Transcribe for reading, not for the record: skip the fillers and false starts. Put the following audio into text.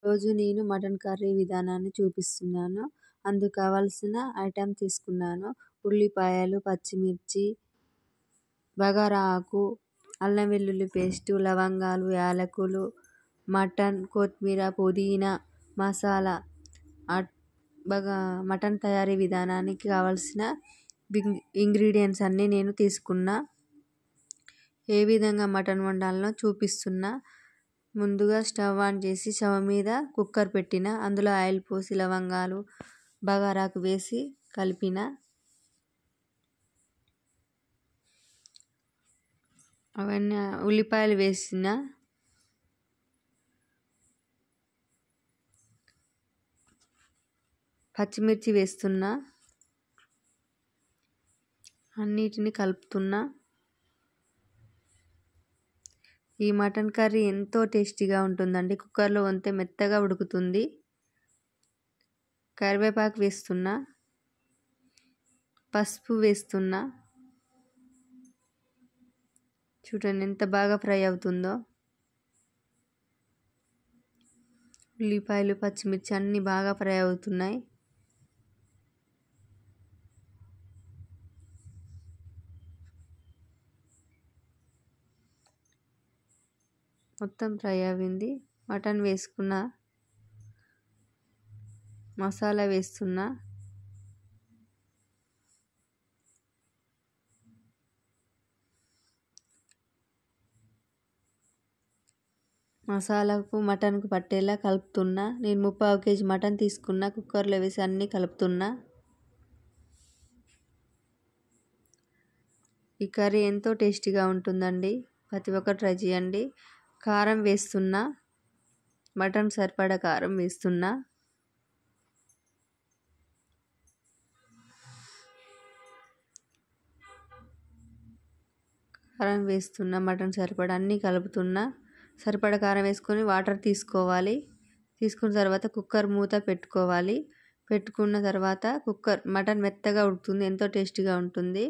రోజు నేను mutton curry విధానాన్ని చూపిస్తున్నాను. అందుకు కావాల్సిన ఐటెం తీసుకున్నాను. ఉల్లిపాయలు, పచ్చిమిర్చి, బగారా ఆకు, అల్లం వెల్లుల్లి పేస్టు, లవంగాలు, యాలకులు, మటన్, కొత్తిమీర, పుదీనా, మసాలా. మటన్ తయారీ విధానానికి కావాల్సిన ఇంగ్రీడియంట్స్ అన్నీ నేను తీసుకున్నా. ఏ విధంగా మటన్ వండాలనో చూపిస్తున్నా. ముందుగా స్టవ్ ఆన్ చేసి స్టవ్ మీద కుక్కర్ పెట్టిన. అందులో ఆయిల్ పోసి లవంగాలు, బగారాకు వేసి కలిపిన. అవన్నీ ఉల్లిపాయలు వేసిన. పచ్చిమిర్చి వేస్తున్నా. అన్నిటిని కలుపుతున్నా. ఈ మటన్ కర్రీ ఎంతో టేస్టీగా ఉంటుందండి. కుక్కర్లో వండితే మెత్తగా ఉడుకుతుంది. కరివేపాకు వేస్తున్నా. పసుపు వేస్తున్నా. చూడండి ఎంత బాగా ఫ్రై అవుతుందో. ఉల్లిపాయలు, పచ్చిమిర్చి అన్నీ బాగా ఫ్రై అవుతున్నాయి. మొత్తం ఫ్రై అయింది. మటన్ వేసుకున్న. మసాలా వేస్తున్నా. మసాలాకు మటన్కు పట్టేలా కలుపుతున్నా. నేను 3/4 kg మటన్ తీసుకున్నా. కుక్కర్లో వేసి అన్నీ కలుపుతున్నా. ఈ కర్రీ ఎంతో టేస్టీగా ఉంటుందండి. ప్రతి ఒక్కరు ట్రై చేయండి. కారం వేస్తున్నా. మటన్ సరిపడా కారం వేస్తున్నా. కారం వేస్తున్నా. మటన్ సరిపడా అన్నీ కలుపుతున్నా. సరిపడా కారం వేసుకొని వాటర్ తీసుకోవాలి. తీసుకున్న తర్వాత కుక్కర్ మూత పెట్టుకోవాలి. పెట్టుకున్న తర్వాత మటన్ మెత్తగా ఉడుకుతుంది. ఎంతో టేస్టీగా ఉంటుంది.